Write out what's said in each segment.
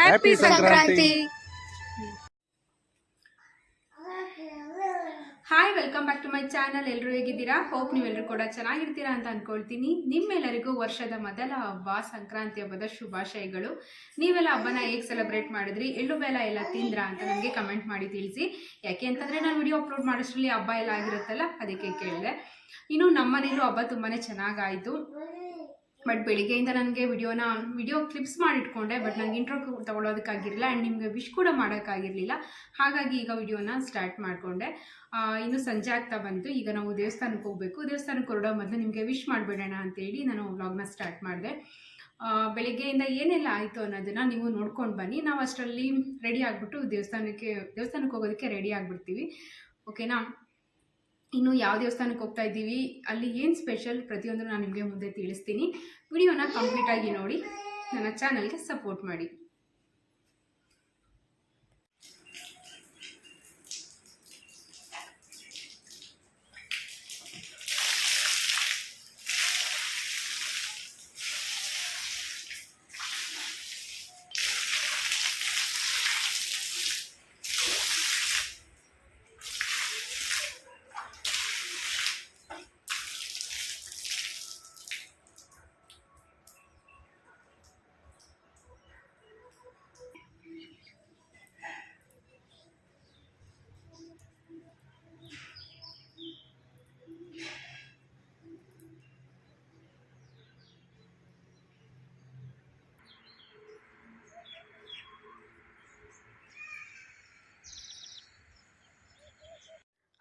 Happy Sankranti. Hi, welcome back to my channel. ಎಲ್ಲರೂ ಹೇಗಿದ್ದೀರಾ? Hope ನೀವೆಲ್ಲರೂ ಕೂಡ ಚೆನ್ನಾಗಿರ್ತೀರಾ ಅಂತ ಅನ್ಕೊಳ್ತೀನಿ. ನಿಮ್ಮೆಲ್ಲರಿಗೂ ವರ್ಷದ ಮೊದಲ ಹಬ್ಬ ಸಂಕ್ರಾಂತಿ ಹಬ್ಬದ ಶುಭಾಶಯಗಳು. ನೀವೆಲ್ಲ ಹಬ್ಬನ ಹೇಗೆ ಸೆಲೆಬ್ರೇಟ್ ಮಾಡಿದ್ರಿ? ಎಳ್ಳು ಬೆಲ್ಲ ಎಲ್ಲ ತಿಂದ್ರಾ ಅಂತ ನನಗೆ ಕಮೆಂಟ್ ಮಾಡಿ ತಿಳಿಸಿ. ಯಾಕೆ ಅಂತಂದರೆ ನಾನು ವಿಡಿಯೋ ಅಪ್ಲೋಡ್ ಮಾಡೋಷ್ಟರಲ್ಲಿ ಹಬ್ಬ ಎಲ್ಲ ಆಗಿರುತ್ತಲ್ಲ, ಅದಕ್ಕೆ ಕೇಳಿದೆ. ಇನ್ನು ನಮ್ಮ ಮನೇಲೂ ಹಬ್ಬ ತುಂಬಾ ಚೆನ್ನಾಗಾಯಿತು. ಬಟ್ ಬೆಳಿಗ್ಗೆಯಿಂದ ನನಗೆ ವಿಡಿಯೋ ಕ್ಲಿಪ್ಸ್ ಮಾಡಿಟ್ಕೊಂಡೆ, ಬಟ್ ನನಗೆ ಇಂಟ್ರೋ ತೊಗೊಳೋದಕ್ಕಾಗಿರಲಿಲ್ಲ ಆ್ಯಂಡ್ ನಿಮಗೆ ವಿಶ್ ಕೂಡ ಮಾಡೋಕ್ಕಾಗಿರಲಿಲ್ಲ. ಹಾಗಾಗಿ ಈಗ ವಿಡಿಯೋನ ಸ್ಟಾರ್ಟ್ ಮಾಡಿಕೊಂಡೆ. ಇನ್ನು ಸಂಜೆ ಆಗ್ತಾ ಬಂತು. ಈಗ ನಾವು ದೇವಸ್ಥಾನಕ್ಕೆ ಹೋಗಬೇಕು. ದೇವಸ್ಥಾನಕ್ಕೆ ಹೊರಡೋ ಮೊದಲು ನಿಮಗೆ ವಿಶ್ ಮಾಡಿಬಿಡೋಣ ಅಂತೇಳಿ ನಾನು ವ್ಲಾಗ್ನ ಸ್ಟಾರ್ಟ್ ಮಾಡಿದೆ. ಬೆಳಗ್ಗೆಯಿಂದ ಏನೆಲ್ಲ ಆಯಿತು ಅನ್ನೋದನ್ನು ನೀವು ನೋಡ್ಕೊಂಡು ಬನ್ನಿ. ನಾವು ಅಷ್ಟರಲ್ಲಿ ರೆಡಿ ಆಗಿಬಿಟ್ಟು ದೇವಸ್ಥಾನಕ್ಕೆ ಹೋಗೋದಕ್ಕೆ ರೆಡಿ ಆಗಿಬಿಡ್ತೀವಿ. ಓಕೆನಾ? ಇನ್ನು ಯಾವ ದೇವಸ್ಥಾನಕ್ಕೆ ಹೋಗ್ತಾ ಇದ್ದೀವಿ, ಅಲ್ಲಿ ಏನು ಸ್ಪೆಷಲ್, ಪ್ರತಿಯೊಂದು ನಾನು ನಿಮಗೆ ಮುಂದೆ ತಿಳಿಸ್ತೀನಿ. ವಿಡಿಯೋನ ಕಂಪ್ಲೀಟಾಗಿ ನೋಡಿ, ನನ್ನ ಚಾನಲ್ಗೆ ಸಪೋರ್ಟ್ ಮಾಡಿ.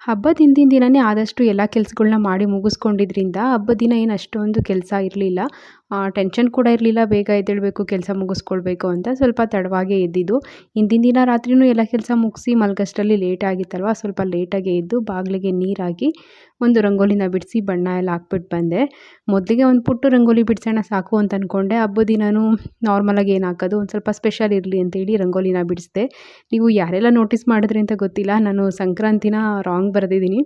ಹಬ್ಬದ ಹಿಂದಿನ ದಿನವೇ ಆದಷ್ಟು ಎಲ್ಲ ಕೆಲಸಗಳ್ನ ಮಾಡಿ ಮುಗಿಸ್ಕೊಂಡಿದ್ರಿಂದ ಹಬ್ಬದ ದಿನ ಏನು ಅಷ್ಟೊಂದು ಕೆಲಸ ಇರಲಿಲ್ಲ. ಟೆನ್ಷನ್ ಕೂಡ ಇರಲಿಲ್ಲ. ಬೇಗ ಎದ್ದೇಳಬೇಕು, ಕೆಲಸ ಮುಗಿಸ್ಕೊಳ್ಬೇಕು ಅಂತ ಸ್ವಲ್ಪ ತಡವಾಗೇ ಎದ್ದಿದ್ದು. ಹಿಂದಿನ ದಿನ ರಾತ್ರಿಯೂ ಎಲ್ಲ ಕೆಲಸ ಮುಗಿಸಿ ಮಲಗೋಷ್ಟರಲ್ಲಿ ಲೇಟ್ ಆಗಿತ್ತಲ್ವ, ಸ್ವಲ್ಪ ಲೇಟಾಗೆ ಎದ್ದು ಬಾಗಿಲಿಗೆ ನೀರು ಹಾಕಿ ಒಂದು ರಂಗೋಲಿನ ಬಿಡಿಸಿ ಬಣ್ಣ ಎಲ್ಲ ಹಾಕ್ಬಿಟ್ಟು ಬಂದೆ. ಮೊದಲಿಗೆ ಒಂದು ಪುಟ್ಟ ರಂಗೋಲಿ ಬಿಡಿಸೋಣ ಸಾಕು ಅಂತ ಅಂದ್ಕೊಂಡೆ. ಹಬ್ಬದ ದಿನವೂ ನಾರ್ಮಲಾಗಿ ಏನು ಹಾಕೋದು, ಒಂದು ಸ್ವಲ್ಪ ಸ್ಪೆಷಲ್ ಇರಲಿ ಅಂತೇಳಿ ರಂಗೋಲಿನ ಬಿಡಿಸಿದೆ. ನೀವು ಯಾರೆಲ್ಲ ನೋಟಿಸ್ ಮಾಡಿದ್ರಿ ಅಂತ ಗೊತ್ತಿಲ್ಲ, ನಾನು ಸಂಕ್ರಾಂತಿನ ರಾಂಗ್ ಬರೆದಿದ್ದೀನಿ.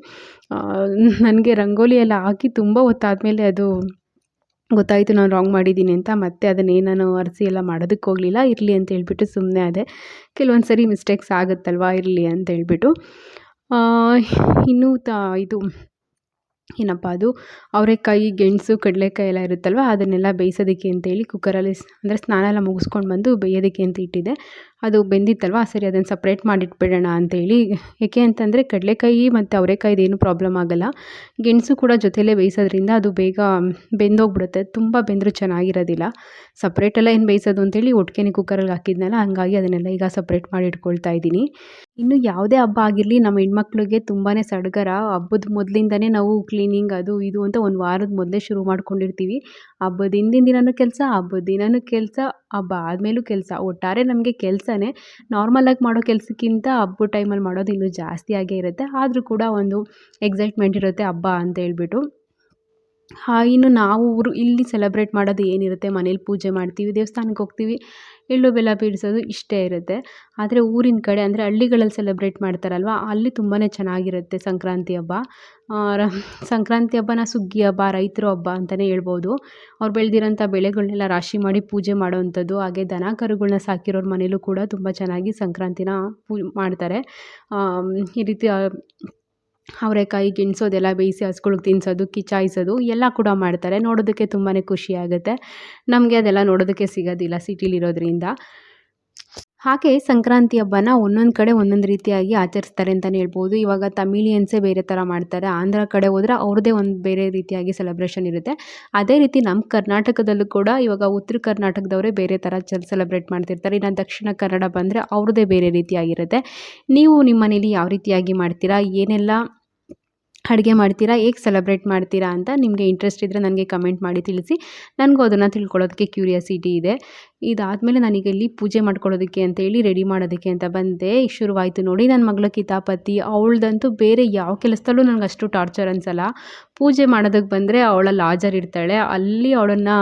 ನನಗೆ ರಂಗೋಲಿ ಎಲ್ಲ ಹಾಕಿ ತುಂಬ ಹೊತ್ತಾದಮೇಲೆ ಅದು ಗೊತ್ತಾಯಿತು ನಾನು ರಾಂಗ್ ಮಾಡಿದ್ದೀನಿ ಅಂತ. ಮತ್ತೆ ಅದನ್ನೇನು ಅರಸಿ ಎಲ್ಲ ಮಾಡೋದಕ್ಕೆ ಹೋಗಲಿಲ್ಲ. ಇರಲಿ ಅಂತ ಹೇಳ್ಬಿಟ್ಟು ಸುಮ್ಮನೆ ಅದೇ. ಕೆಲವೊಂದು ಸರಿ ಮಿಸ್ಟೇಕ್ಸ್ ಆಗುತ್ತಲ್ವ, ಇರಲಿ ಅಂತ ಹೇಳ್ಬಿಟ್ಟು. ಇನ್ನೂ ಇದು ಏನಪ್ಪ ಅದು, ಅವರೆಕಾಯಿ, ಗೆಣಸು, ಕಡಲೆಕಾಯಿ ಎಲ್ಲ ಇರುತ್ತಲ್ವ, ಅದನ್ನೆಲ್ಲ ಬೇಯಿಸೋದಕ್ಕೆ ಅಂತೇಳಿ ಕುಕ್ಕರಲ್ಲಿ ಅಂದರೆ ಸ್ನಾನ ಎಲ್ಲ ಮುಗಿಸ್ಕೊಂಡು ಬಂದು ಬೇಯೋದಕ್ಕೆ ಅಂತ ಇಟ್ಟಿದ್ದೆ. ಅದು ಬೆಂದಿತ್ತಲ್ವ, ಸರಿ ಅದನ್ನು ಸಪ್ರೇಟ್ ಮಾಡಿಟ್ಬಿಡೋಣ ಅಂತೇಳಿ. ಏಕೆ ಅಂತಂದರೆ ಕಡಲೆಕಾಯಿ ಮತ್ತು ಅವರೆಕಾಯಿದು ಏನೂ ಪ್ರಾಬ್ಲಮ್ ಆಗೋಲ್ಲ. ಗೆಣಸು ಕೂಡ ಜೊತೆಯಲ್ಲೇ ಬೇಯಿಸೋದ್ರಿಂದ ಅದು ಬೇಗ ಬೆಂದೋಗ್ಬಿಡುತ್ತೆ. ತುಂಬ ಬೆಂದರೂ ಚೆನ್ನಾಗಿರೋದಿಲ್ಲ. ಸಪ್ರೇಟೆಲ್ಲ ಏನು ಬೇಯಿಸೋದು ಅಂತೇಳಿ ಒಟ್ಟಿಗೆ ಕುಕ್ಕರಲ್ಲಿ ಹಾಕಿದ್ನಲ್ಲ, ಹಾಗಾಗಿ ಅದನ್ನೆಲ್ಲ ಈಗ ಸಪ್ರೇಟ್ ಮಾಡಿ ಇಟ್ಕೊಳ್ತಾ ಇದ್ದೀನಿ. ಇನ್ನು ಯಾವುದೇ ಹಬ್ಬ ಆಗಿರಲಿ, ನಮ್ಮ ಹೆಣ್ಮಕ್ಳಿಗೆ ತುಂಬಾ ಸಡಗರ. ಹಬ್ಬದ ಮೊದಲಿಂದನೇ ನಾವು ಕ್ಲೀನಿಂಗ್ ಅದು ಇದು ಅಂತ ಒಂದು ವಾರದ ಮೊದಲೇ ಶುರು ಮಾಡ್ಕೊಂಡಿರ್ತೀವಿ. ಹಬ್ಬದ ಹಿಂದಿನ ದಿನವೂ ಕೆಲಸ, ಹಬ್ಬದ ದಿನವೂ ಕೆಲಸ, ಹಬ್ಬ ಆದಮೇಲೂ ಕೆಲಸ. ಒಟ್ಟಾರೆ ನಮಗೆ ಕೆಲಸನೇ. ನಾರ್ಮಲಾಗಿ ಮಾಡೋ ಕೆಲಸಕ್ಕಿಂತ ಹಬ್ಬದ ಟೈಮಲ್ಲಿ ಮಾಡೋದು ಇನ್ನೂ ಜಾಸ್ತಿ ಆಗೇ ಇರುತ್ತೆ. ಆದರೂ ಕೂಡ ಒಂದು ಎಕ್ಸೈಟ್ಮೆಂಟ್ ಇರುತ್ತೆ ಹಬ್ಬ ಅಂತ ಹೇಳ್ಬಿಟ್ಟು. ಇನ್ನು ನಾವು ಇಲ್ಲಿ ಸೆಲೆಬ್ರೇಟ್ ಮಾಡೋದು ಏನಿರುತ್ತೆ, ಮನೇಲಿ ಪೂಜೆ ಮಾಡ್ತೀವಿ, ದೇವಸ್ಥಾನಕ್ಕೆ ಹೋಗ್ತೀವಿ, ಎಳ್ಳು ಬೆಲ್ಲ ಬೀಳ್ಸೋದು ಇಷ್ಟೇ ಇರುತ್ತೆ. ಆದರೆ ಊರಿನ ಕಡೆ ಅಂದರೆ ಹಳ್ಳಿಗಳಲ್ಲಿ ಸೆಲೆಬ್ರೇಟ್ ಮಾಡ್ತಾರಲ್ವ, ಅಲ್ಲಿ ತುಂಬಾ ಚೆನ್ನಾಗಿರುತ್ತೆ ಸಂಕ್ರಾಂತಿ ಹಬ್ಬ. ಸಂಕ್ರಾಂತಿ ಹಬ್ಬನ ಸುಗ್ಗಿ ಹಬ್ಬ, ರೈತರ ಹಬ್ಬ ಅಂತಲೇ ಹೇಳ್ಬೋದು. ಅವ್ರು ಬೆಳೆದಿರೋಂಥ ಬೆಳೆಗಳನ್ನೆಲ್ಲ ರಾಶಿ ಮಾಡಿ ಪೂಜೆ ಮಾಡೋವಂಥದ್ದು. ಹಾಗೆ ದನ ಕರುಗಳನ್ನ ಸಾಕಿರೋರ ಮನೇಲೂ ಕೂಡ ತುಂಬ ಚೆನ್ನಾಗಿ ಸಂಕ್ರಾಂತಿನ ಮಾಡ್ತಾರೆ. ಈ ರೀತಿ ಅವರೆಕಾಯಿ, ಗೆಣಸು ಅದೆಲ್ಲ ಬೇಯಿಸಿ ಹಸುಗಳ್ಗೆ ತಿನ್ನಿಸೋದು, ಕಿಚಾಯಿಸೋದು ಎಲ್ಲ ಕೂಡ ಮಾಡ್ತಾರೆ. ನೋಡೋದಕ್ಕೆ ತುಂಬಾ ಖುಷಿಯಾಗುತ್ತೆ. ನಮಗೆ ಅದೆಲ್ಲ ನೋಡೋದಕ್ಕೆ ಸಿಗೋದಿಲ್ಲ ಸಿಟಿಲಿರೋದ್ರಿಂದ. ಹಾಗೆ ಸಂಕ್ರಾಂತಿ ಹಬ್ಬನ ಒಂದೊಂದು ಕಡೆ ಒಂದೊಂದು ರೀತಿಯಾಗಿ ಆಚರಿಸ್ತಾರೆ ಅಂತಲೇ ಹೇಳ್ಬೋದು. ಇವಾಗ ತಮಿಳಿಯನ್ಸೇ ಬೇರೆ ಥರ ಮಾಡ್ತಾರೆ. ಆಂಧ್ರ ಕಡೆ ಹೋದರೆ ಅವ್ರದ್ದೇ ಒಂದು ಬೇರೆ ರೀತಿಯಾಗಿ ಸೆಲೆಬ್ರೇಷನ್ ಇರುತ್ತೆ. ಅದೇ ರೀತಿ ನಮ್ಮ ಕರ್ನಾಟಕದಲ್ಲೂ ಕೂಡ ಇವಾಗ ಉತ್ತರ ಕರ್ನಾಟಕದವರೇ ಬೇರೆ ಥರ ಸೆಲೆಬ್ರೇಟ್ ಮಾಡ್ತಿರ್ತಾರೆ. ಇನ್ನು ದಕ್ಷಿಣ ಕನ್ನಡ ಬಂದರೆ ಅವ್ರದ್ದೇ ಬೇರೆ ರೀತಿಯಾಗಿರುತ್ತೆ. ನೀವು ನಿಮ್ಮ ಮನೇಲಿ ಯಾವ ರೀತಿಯಾಗಿ ಮಾಡ್ತೀರಾ, ಏನೆಲ್ಲ ಅಡುಗೆ ಮಾಡ್ತೀರಾ, ಹೇಗೆ ಸೆಲೆಬ್ರೇಟ್ ಮಾಡ್ತೀರಾ ಅಂತ ನಿಮಗೆ ಇಂಟ್ರೆಸ್ಟ್ ಇದ್ದರೆ ನನಗೆ ಕಮೆಂಟ್ ಮಾಡಿ ತಿಳಿಸಿ. ನನಗೂ ಅದನ್ನು ತಿಳ್ಕೊಳ್ಳೋದಕ್ಕೆ ಕ್ಯೂರಿಯಾಸಿಟಿ ಇದೆ. ಇದಾದಮೇಲೆ ನಾನೀಗ ಇಲ್ಲಿ ಪೂಜೆ ಮಾಡ್ಕೊಳ್ಳೋದಕ್ಕೆ ಅಂತೇಳಿ ರೆಡಿ ಮಾಡೋದಕ್ಕೆ ಅಂತ ಬಂದೆ. ಶುರುವಾಯಿತು ನೋಡಿ ನನ್ನ ಮಗಳ ಕಿತಾಪತಿ. ಅವಳದಂತೂ ಬೇರೆ ಯಾವ ಕೆಲಸದಲ್ಲೂ ನನಗೆ ಅಷ್ಟು ಟಾರ್ಚರ್ ಅನಿಸಲ್ಲ. ಪೂಜೆ ಮಾಡೋದಕ್ಕೆ ಬಂದರೆ ಅವಳಲ್ಲಿ ಹಾಜರಿರ್ತಾಳೆ. ಅಲ್ಲಿ ಅವಳನ್ನು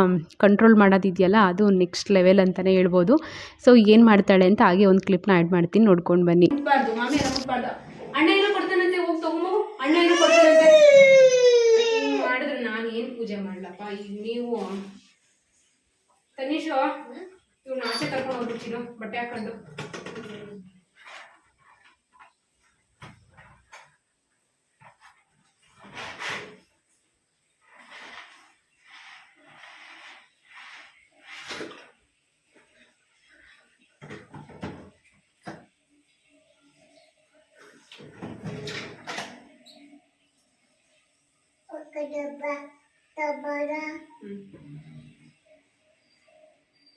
ಕಂಟ್ರೋಲ್ ಮಾಡೋದಿದೆಯಲ್ಲ, ಅದು ನೆಕ್ಸ್ಟ್ ಲೆವೆಲ್ ಅಂತಲೇ ಹೇಳ್ಬೋದು. ಸೊ ಏನು ಮಾಡ್ತಾಳೆ ಅಂತ ಹಾಗೆ ಒಂದು ಕ್ಲಿಪ್ನ ಆ್ಯಡ್ ಮಾಡ್ತೀನಿ, ನೋಡ್ಕೊಂಡು ಬನ್ನಿ. ಅಣ್ಣ ಏನೋ ಕೊಡ್ತಾನಂತೆ, ಹೋಗಿ ತಗೊಂಬೋ. ಅಣ್ಣ ಏನೋ ಕೊಡ್ತಾನಂತೆ ಮಾಡಿದ್ರೆ ನಾನು ಏನು ಪೂಜೆ ಮಾಡ್ಲಪ್ಪ. ಈಗ ನೀವು ತನೀಶು ಇವ್ನು ಆಚೆ ಕರ್ಕೊಂಡು ಹೋಗ್ಬಿಟ್ಟಿರೋ ಬಟ್ಟೆ ಹಾಕೊಂಡು.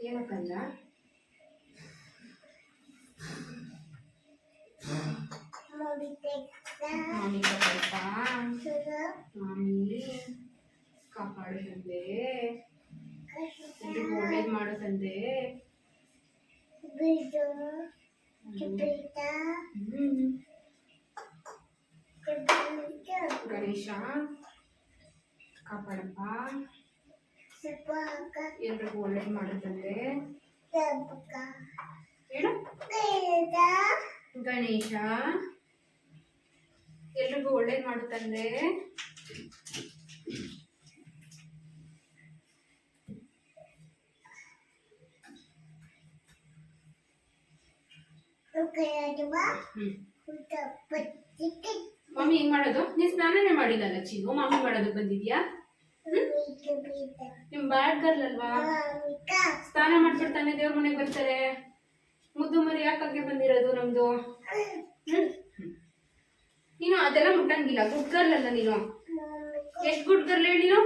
ಏನಕ್ಕಂದ ಮಾಮಿ ಕಾಪಾಡಪ್ಪ, ಮಾಮಿ ಕಾಪಾಡು ತಂದೆ, ಎಲ್ರಿಗೂ ಒಳ್ಳೇದು ಮಾಡು ತಂದೆ. ಗಣೇಶ ಕಾಪಾಡಪ್ಪ, ಎಲ್ರಿಗೂ ಒಳ್ಳೇದು ಮಾಡು ತಂದೆ. ಹೇಳು ಗಣೇಶ ಎಲ್ರಿಗೂ ಒಳ್ಳೇದು ಮಾಡು ತಂದೆ. ಮಮ್ಮಿ ಹೆಂಗ್ ಮಾಡೋದು? ನೀನ್ ಸ್ನಾನನೇ ಮಾಡಿಲ್ಲಲ್ಲ ಚಿನ್ನು, ಮಮ್ಮಿ ಮಾಡೋದಕ್ಕೆ ಬಂದಿದ್ಯಾ? ನಿಮ್ ಬ್ಯಾಡ್ ಗರ್ಲ್ ಅಲ್ವಾ, ಸ್ನಾನ ಮಾಡ್ಬಿಡ್ತಾನೆ ದೇವ್ರ ಮನೆಗೆ ಬರ್ತಾರೆ. ಮುದ್ದು ಮರಿ ಯಾಕೆ ಬಂದಿರೋದು ನಮ್ದು? ನೀನು ಅದೆಲ್ಲ ಮುಟ್ಟಂಗಿಲ್ಲ, ಗುಡ್ ಗರ್ಲ್ ಅಲ್ಲ ನೀನು. ಎಷ್ಟು ಗುಡ್ ಗರ್ಲ್ ಹೇಳಿ ನೀನು?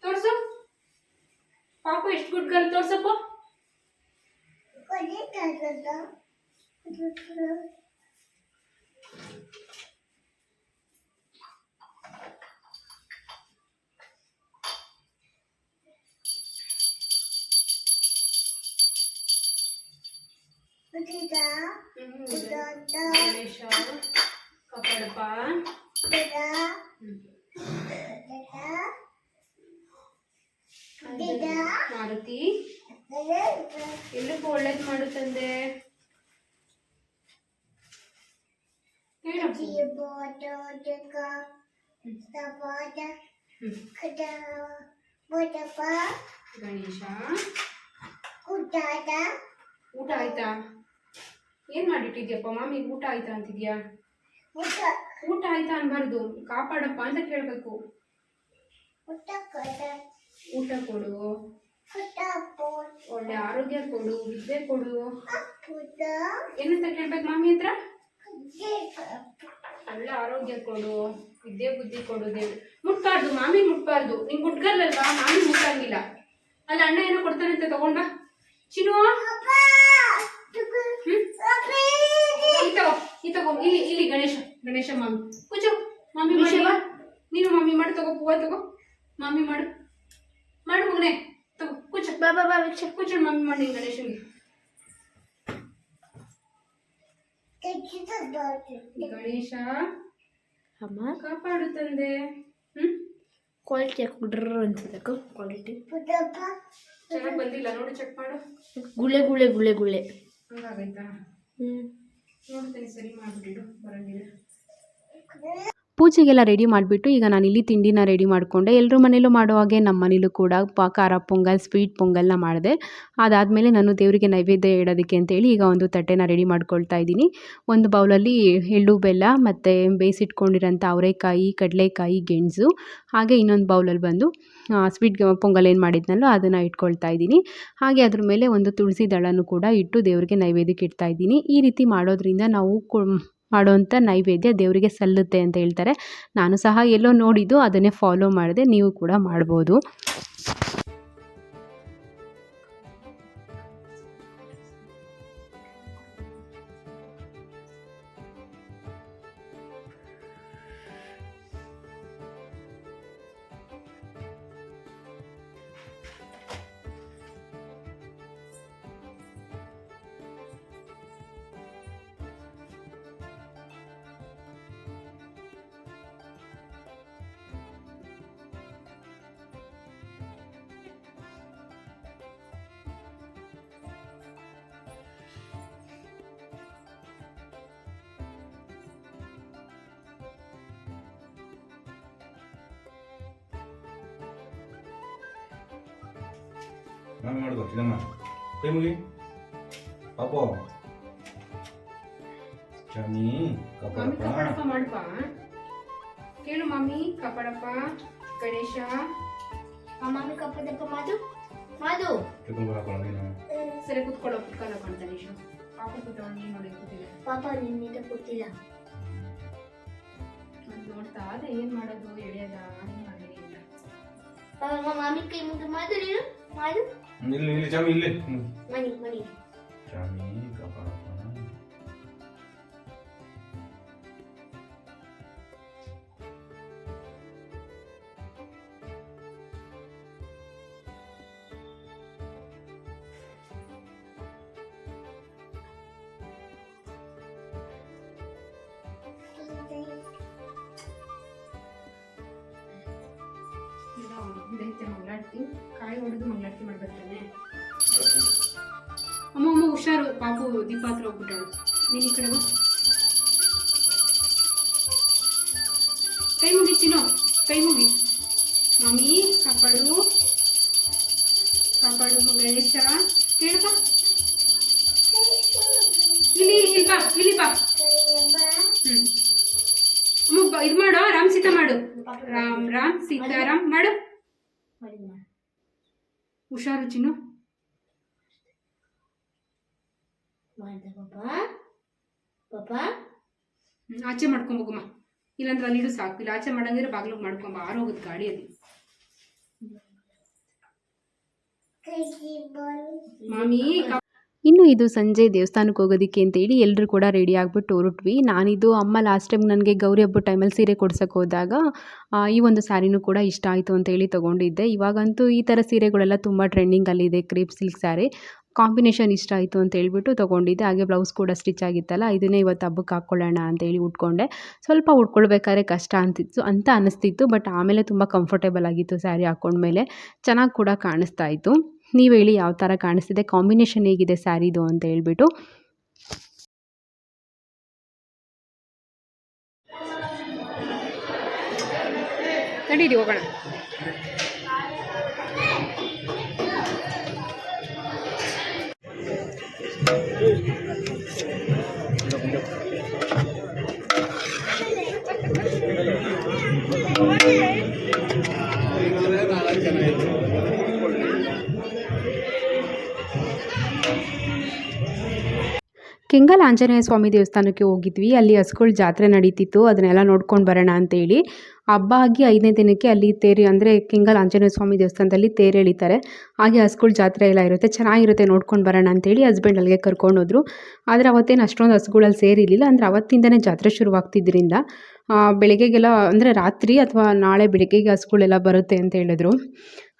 ತೋರ್ಸು ಪಾಪು, ಎಷ್ಟು ಗುಡ್ ಗರ್ಲ್ ತೋರ್ಸಪ್ಪ. ಗಣೇಶ ಕಾಪಾಡಪ್ಪ, ಮಾರುತಿ ಎಲ್ರಿಗೂ ಒಳ್ಳೇದು ಮಾಡು ತಂದೆ. ಗಣೇಶ ಊಟ ಆಯ್ತಾ? ಏನ್ ಮಾಡಿಟ್ಟಿದ್ಯಪ್ಪ ಮಾಮಿ? ಊಟ ಆಯ್ತಾ ಅಂತಿದ್ಯಾ? ಊಟ ಆಯ್ತಾ ಅನ್ಬಾರ್ದು, ಕಾಪಾಡಪ್ಪ ಅಂತ ಕೇಳ್ಬೇಕು. ಊಟ ಕೊಡು, ಒಳ್ಳೆ ಆರೋಗ್ಯ ಕೊಡು, ವಿದ್ಯೆ ಕೊಡು, ಏನಂತ ಕೇಳ್ಬೇಕು ಮಾಮಿ ಹತ್ರ? ಒಳ್ಳೆ ಆರೋಗ್ಯ ಕೊಡು, ವಿದ್ಯೆ ಬುದ್ಧಿ ಕೊಡು. ದೇವ್ರು ಮುಟ್ಬಾರ್ದು, ಮಾಮಿ ಮುಟ್ಬಾರ್ದು. ನಿಂಗೆ ಮುಟ್ಗಲ್ಲಲ್ವಾ, ಮಾಮಿ ಮುಟ್ಟಂಗಿಲ್ಲ. ಅಲ್ಲಿ ಅಣ್ಣ ಏನೋ ಕೊಡ್ತಾನಂತೆ, ತಗೊಂಡ ಚಿನ್ನು. ಇಲ್ಲಿ ಗಣೇಶ ಮಾಮಿ ಕೂಚು. ಮಮ್ಮಿ ಮಾಡಿ, ನೀನು ಮಮ್ಮಿ ಮಾಡಿ, ತಗೋ ಹೂವ ತಗೋ, ಮಮ್ಮಿ ಮಾಡು ಮಗನೆ, ತಗೋ ಕೂಚು. ಬಾ ಕೂಚು, ಮಮ್ಮಿ ಮಾಡಿ ಗಣೇಶನಿಗೆ. ಗಣೇಶ ಅಮ್ಮ ಕಾಪಾಡು ತಂದೆ. ಕ್ವಾಲಿಟಿ ಹಾಕ್ಬಿಡ್ರ ಅನ್ಸುತ್ತೆ. ಕ್ವಾಲಿಟಿ ಚೆನ್ನಾಗಿ ಬಂದಿಲ್ಲ ನೋಡಿ, ಚೆಕ್ ಮಾಡು. ಗುಳೆ ಹಂಗಾಗೈತಾ? ನೋಡ್ತೇನೆ, ಸರಿ ಮಾಡ್ಬಿಟ್ಟಿಡು, ಬರಂಗಿಲ್ಲ. ಪೂಜೆಗೆಲ್ಲ ರೆಡಿ ಮಾಡಿಬಿಟ್ಟು ಈಗ ನಾನು ಇಲ್ಲಿ ತಿಂಡಿನ ರೆಡಿ ಮಾಡಿಕೊಂಡೆ. ಎಲ್ಲರ ಮನೇಲೂ ಮಾಡೋ ಹಾಗೆ ನಮ್ಮ ಮನೇಲೂ ಕೂಡ ಖಾರ ಪೊಂಗಲ್, ಸ್ವೀಟ್ ಪೊಂಗಲ್ನ ಮಾಡಿದೆ. ಅದಾದಮೇಲೆ ನಾನು ದೇವರಿಗೆ ನೈವೇದ್ಯ ಇಡೋದಕ್ಕೆ ಅಂತೇಳಿ ಈಗ ಒಂದು ತಟ್ಟೆನ ರೆಡಿ ಮಾಡ್ಕೊಳ್ತಾ ಇದ್ದೀನಿ. ಒಂದು ಬೌಲಲ್ಲಿ ಎಳ್ಳು ಬೆಲ್ಲ ಮತ್ತು ಬೇಯಿಸಿಟ್ಕೊಂಡಿರೋಂಥ ಅವರೆಕಾಯಿ, ಕಡಲೆಕಾಯಿ, ಗೆಣಸು, ಹಾಗೆ ಇನ್ನೊಂದು ಬೌಲಲ್ಲಿ ಬಂದು ಸ್ವೀಟ್ ಪೊಂಗಲ್ ಏನು ಮಾಡಿದ್ನಲ್ಲೋ ಅದನ್ನು ಇಟ್ಕೊಳ್ತಾ ಇದ್ದೀನಿ. ಹಾಗೆ ಅದ್ರ ಮೇಲೆ ಒಂದು ತುಳಸಿ ದಳನೂ ಕೂಡ ಇಟ್ಟು ದೇವರಿಗೆ ನೈವೇದ್ಯಕ್ಕೆ ಇಡ್ತಾ ಇದ್ದೀನಿ. ಈ ರೀತಿ ಮಾಡೋದ್ರಿಂದ ನಾವು ಮಾಡೋವಂಥ ನೈವೇದ್ಯ ದೇವರಿಗೆ ಸಲ್ಲುತ್ತೆ ಅಂತ ಹೇಳ್ತಾರೆ. ನಾನು ಸಹ ಎಲ್ಲೋ ನೋಡಿದ್ದು ಅದನ್ನೇ ಫಾಲೋ ಮಾಡಿದೆ, ನೀವು ಕೂಡ ಮಾಡ್ಬೋದು. ನಾನು ಮಾಡ್ಬೇಕು ಇದಮ್ಮ ಕೈ ಮುಗಿ ಪಾಪು ಚಾಮಿ ಮಮ್ಮಿ ಕಪಡಪ್ಪ ಕಪಾಡಪ್ಪ ಮಾಡಪ್ಪ. ಕೇಳು ಮಮ್ಮಿ ಕಪಾಡಪ್ಪ ಗಣೇಶ. ಮಮ್ಮಿ ಕಪ್ಪದಪ್ಪ ಮಾದು ಮಾದು ಚಿಕ್ಕನ್ ಬರಪ್ಪ ನೀನು ಸರಿ ಕುತ್ಕೊಳ್ಳೋ ಕುತ್ಕೊಳ್ಳೋ ಕಾಣ್ತಾನೆ ಇಷ್ಟು. ಪಾಪ ಕೂತ್ಕೊಂಡು ನೀನು ನೋಡಿ ಕೂತಿಲ್ಲ. ಪಾಪ ನಿನ್ನಿಂದ ಗೊತ್ತಿಲ್ಲ. ಅದು ನೋಡ್ತಾ ಅದೇ ಏನ್ ಮಾಡೋದು ಎಳೆಯದ ಏನ್ ಮಾಡಲಿ ಇಲ್ಲ. ಪಾಪ ಮಮ್ಮಿ ಕೈ ಮುಗಿ ಮಾದು ನೀನು ಮಾದು ಇಲ್ಲಿ ಇಲ್ಲಿ ಚಾಮಿ ಇಲ್ಲಿ ಮನಿ ಮನಿ ಚಾಮಿ ಕಪಡಪ್ಪ ಇದೈತೆ ಮಂಗಳಾರತಿ. ಕಾಯಿ ಹೊಡೆದು ಮಂಗಳಾರತಿ ಮಾಡ್ಬೇಕಾನೆ. ಅಮ್ಮ ಅಮ್ಮ ಹುಷಾರು, ಪಾಪು ದೀಪ ಹತ್ರ ಹೋಗ್ಬಿಟ್ಟಾಳು. ನೀನು ಈ ಕಡೆ ಬಾ. ಕೈ ಮುಗಿ ಚಿನ್ನು, ಕೈ ಮುಗಿ. ಮಮ್ಮಿ ಕಾಪಾಡು ಕಾಪಾಡು ಗಣೇಶ. ಕೇಳಪ್ಪ ಇಲ್ಲಿ ಇಲ್ಲಿ ಬಾ ಇಲ್ಲಿ ಬಾ. ಅಮ್ಮ ಇದು ಮಾಡು, ರಾಮ್ ಸೀತಾ ಮಾಡು. ರಾಮ್ ರಾಮ್ ಸೀತಾರಾಮ್ ಮಾಡು. ಹುಷಾರು ಚಿನ್ನು. ಮಾಡ್ದ ಪಾಪ ಪಾಪ ಆಚೆ ಮಾಡ್ಕೊಂಬೋಗಮ್ಮ, ಇಲ್ಲಾಂದ್ರೆ ಅಲ್ಲಿಡು ಸಾಕು. ಇಲ್ಲ ಆಚೆ ಮಾಡಂಗಿದ್ರೆ ಬಾಗ್ಲಿಗೆ ಮಾಡ್ಕೊಂಬ, ಆರೋಗುತ್ತೆ ಗಾಡಿ ಅಲ್ಲಿ. ಮಾಮಿ ಇನ್ನು ಇದು ಸಂಜೆ ದೇವಸ್ಥಾನಕ್ಕೆ ಹೋಗೋದಕ್ಕೆ ಅಂತೇಳಿ ಎಲ್ಲರೂ ಕೂಡ ರೆಡಿ ಆಗಿಬಿಟ್ಟು ಹೊರಟ್ವಿ. ನಾನಿದು ಅಮ್ಮ ಲಾಸ್ಟ್ ಟೈಮ್ ನನಗೆ ಗೌರಿ ಹಬ್ಬದ ಟೈಮಲ್ಲಿ ಸೀರೆ ಕೊಡ್ಸೋಕೆ ಹೋದಾಗ ಈ ಒಂದು ಸ್ಯಾರಿನೂ ಕೂಡ ಇಷ್ಟ ಆಯಿತು ಅಂತೇಳಿ ತೊಗೊಂಡಿದ್ದೆ. ಇವಾಗಂತೂ ಈ ಥರ ಸೀರೆಗಳೆಲ್ಲ ತುಂಬ ಟ್ರೆಂಡಿಂಗಲ್ಲಿದೆ. ಕ್ರೇಪ್ ಸಿಲ್ಕ್ ಸ್ಯಾರಿ ಕಾಂಬಿನೇಷನ್ ಇಷ್ಟ ಆಯಿತು ಅಂತ ಹೇಳ್ಬಿಟ್ಟು ತೊಗೊಂಡಿದ್ದೆ. ಹಾಗೆ ಬ್ಲೌಸ್ ಕೂಡ ಸ್ಟಿಚ್ ಆಗಿತ್ತಲ್ಲ, ಇದನ್ನೇ ಇವತ್ತು ಹಬ್ಬಕ್ಕೆ ಹಾಕ್ಕೊಳ್ಳೋಣ ಅಂತೇಳಿ ಉಟ್ಕೊಂಡೆ. ಸ್ವಲ್ಪ ಉಟ್ಕೊಳ್ಬೇಕಾದ್ರೆ ಕಷ್ಟ ಅಂತ ಅನ್ನಿಸ್ತಿತ್ತು, ಬಟ್ ಆಮೇಲೆ ತುಂಬ ಕಂಫರ್ಟೇಬಲ್ ಆಗಿತ್ತು ಸ್ಯಾರಿ ಹಾಕ್ಕೊಂಡ್ಮೇಲೆ. ಚೆನ್ನಾಗಿ ಕೂಡ ಕಾಣಿಸ್ತಾ ಇತ್ತು. ನೀವು ಹೇಳಿ ಯಾವ ಥರ ಕಾಣಿಸ್ತಿದೆ, ಕಾಂಬಿನೇಷನ್ ಹೇಗಿದೆ ಸ್ಯಾರಿದು ಅಂತ ಹೇಳ್ಬಿಟ್ಟು. ನಡೀರಿ ಹೋಗೋಣ. ಕೆಂಗಲ್ ಆಂಜನೇಯ ಸ್ವಾಮಿ ದೇವಸ್ಥಾನಕ್ಕೆ ಹೋಗಿದ್ವಿ. ಅಲ್ಲಿ ಹಸುಗಳ ಜಾತ್ರೆ ನಡೀತಿತ್ತು, ಅದನ್ನೆಲ್ಲ ನೋಡ್ಕೊಂಡು ಬರೋಣ ಅಂತೇಳಿ. ಹಬ್ಬ ಆಗಿ 5ನೇ ದಿನಕ್ಕೆ ಅಲ್ಲಿ ತೇರು ಅಂದರೆ ಕೆಂಗಲ್ ಆಂಜನೇಯ ಸ್ವಾಮಿ ದೇವಸ್ಥಾನದಲ್ಲಿ ತೇರು ಎಳಿತಾರೆ. ಹಾಗೆ ಹಸುಗಳ ಜಾತ್ರೆ ಎಲ್ಲ ಇರುತ್ತೆ, ಚೆನ್ನಾಗಿರುತ್ತೆ, ನೋಡ್ಕೊಂಡು ಬರೋಣ ಅಂತೇಳಿ ಹಸ್ಬೆಂಡ್ ಅಲ್ಲಿಗೆ ಕರ್ಕೊಂಡೋದ್ರು. ಆದರೆ ಅವತ್ತೇನು ಅಷ್ಟೊಂದು ಹಸುಗಳಲ್ಲಿ ಸೇರಿರಲಿಲ್ಲ. ಅಂದರೆ ಅವತ್ತಿಂದನೇ ಜಾತ್ರೆ ಶುರುವಾಗ್ತಿದ್ದರಿಂದ ಬೆಳಗ್ಗೆಗೆಲ್ಲ ಅಂದರೆ ರಾತ್ರಿ ಅಥವಾ ನಾಳೆ ಬೆಳಗ್ಗೆಗೆ ಹಸುಗಳೆಲ್ಲ ಬರುತ್ತೆ ಅಂತ ಹೇಳಿದ್ರು.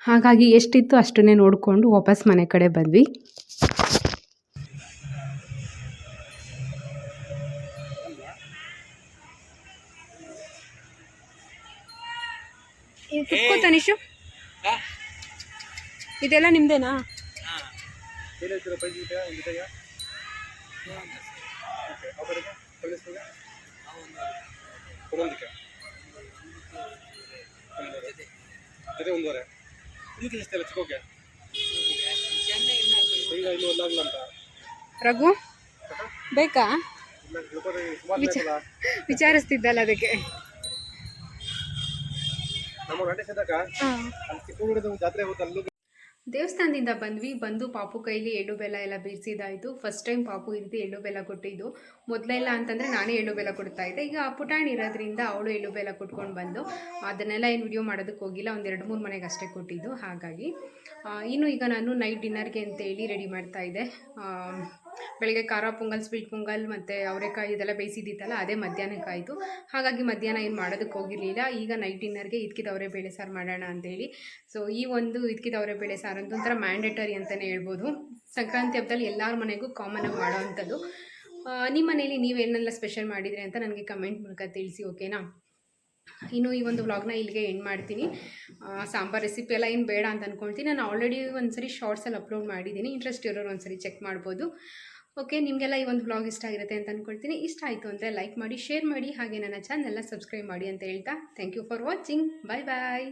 ಹಾಗಾಗಿ ಎಷ್ಟಿತ್ತು ಅಷ್ಟನ್ನೇ ನೋಡಿಕೊಂಡು ವಾಪಸ್ ಮನೆ ಕಡೆ ಬಂದ್ವಿ. ಕುತ್ಕೋ ತನಿಷು, ಇದೆಲ್ಲ ನಿಮ್ದೇನಾ? ರಘು ಬೇಕಾ? ವಿಚಾರಿಸ್ತಿದ್ದಲ್ಲ ಅದಕ್ಕೆ. ದೇವಸ್ಥಾನದಿಂದ ಬಂದು ಪಾಪು ಕೈಲಿ ಎಳ್ಳು ಬೆಲ್ಲ ಎಲ್ಲ ಬೀರಿಸಿದಾಯಿತು. ಫಸ್ಟ್ ಟೈಮ್ ಪಾಪು ಈ ರೀತಿ ಎಳ್ಳು ಬೆಲ್ಲ ಕೊಟ್ಟಿದ್ದು. ಮೊದಲೆಲ್ಲ ಅಂತಂದರೆ ನಾನೇ ಎಳ್ಳು ಬೆಲ್ಲ ಕೊಡ್ತಾ ಇದ್ದೆ. ಈಗ ಪುಟಾಣಿ ಇರೋದ್ರಿಂದ ಅವಳು ಎಳ್ಳು ಬೆಲ್ಲ ಕೊಟ್ಕೊಂಡು ಬಂದು ಅದನ್ನೆಲ್ಲ ಏನು ವಿಡಿಯೋ ಮಾಡೋದಕ್ಕೆ ಹೋಗಿಲ್ಲ, ಒಂದು 2-3 ಮನೆಗೆ ಅಷ್ಟೇ ಕೊಟ್ಟಿದ್ದು. ಹಾಗಾಗಿ ಇನ್ನು ಈಗ ನಾನು ನೈಟ್ ಡಿನ್ನರ್ಗೆ ಅಂತೇಳಿ ರೆಡಿ ಮಾಡ್ತಾಯಿದ್ದೆ. ಬೆಳಗ್ಗೆ ಖಾರ ಪೊಂಗಲ್, ಸ್ವೀಟ್ ಪೊಂಗಲ್ ಮತ್ತು ಅವರೆಕಾಯಿ ಇದೆಲ್ಲ ಬೇಯಿಸಿದ್ದಿತ್ತಲ್ಲ, ಅದೇ ಮಧ್ಯಾಹ್ನಕ್ಕಾಯಿತು. ಹಾಗಾಗಿ ಮಧ್ಯಾಹ್ನ ಏನು ಮಾಡೋದಕ್ಕೆ ಹೋಗಿರಲಿಲ್ಲ. ಈಗ ನೈಟ್ ಡಿನ್ನರ್ಗೆ ಇದ್ಕಿದವರೆ ಬೇಳೆ ಸಾರು ಮಾಡೋಣ ಅಂತೇಳಿ. ಸೊ ಈ ಒಂದು ಇದ್ಕಿದವರೆ ಬೇಳೆ ಸಾರು ಅಂತ ಒಂಥರ ಮ್ಯಾಂಡೇಟರಿ ಅಂತಲೇ ಹೇಳ್ಬೋದು. ಸಂಕ್ರಾಂತಿ ಹಬ್ಬದಲ್ಲಿ ಎಲ್ಲರ ಮನೆಗೂ ಕಾಮನಾಗಿ ಮಾಡೋ ಅಂಥದ್ದು. ನಿಮ್ಮ ಮನೇಲಿ ನೀವೇನೆಲ್ಲ ಸ್ಪೆಷಲ್ ಮಾಡಿದ್ರಿ ಅಂತ ನನಗೆ ಕಮೆಂಟ್ ಮೂಲಕ ತಿಳಿಸಿ, ಓಕೆನಾ? ಇನ್ನು ಈ ಒಂದು ವ್ಲಾಗ್ನ ಇಲ್ಲಿಗೆ ಎಂಡ್ ಮಾಡ್ತೀನಿ. ಸಾಂಬಾರ್ ರೆಸಿಪಿ ಎಲ್ಲ ಏನು ಬೇಡ ಅಂತ ಅಂದ್ಕೊಳ್ತೀನಿ. ನಾನು ಆಲ್ರೆಡಿ ಒಂದ್ಸರಿ ಶಾರ್ಟ್ಸಲ್ಲಿ ಅಪ್ಲೋಡ್ ಮಾಡಿದ್ದೀನಿ, ಇಂಟ್ರೆಸ್ಟ್ ಇರೋರು ಒಂದ್ಸರಿ ಚೆಕ್ ಮಾಡ್ಬೋದು. ಓಕೆ, ನಿಮಗೆಲ್ಲ ಈ ಒಂದು ವ್ಲಾಗ್ ಇಷ್ಟ ಆಗಿರುತ್ತೆ ಅಂತ ಅಂದ್ಕೊಳ್ತೀನಿ. ಇಷ್ಟ ಆಯಿತು ಅಂದರೆ ಲೈಕ್ ಮಾಡಿ, ಶೇರ್ ಮಾಡಿ, ಹಾಗೆ ನನ್ನ ಚಾನಲ್ನ ಸಬ್ಸ್ಕ್ರೈಬ್ ಮಾಡಿ ಅಂತ ಹೇಳ್ತಾ thank you for watching. Bye bye.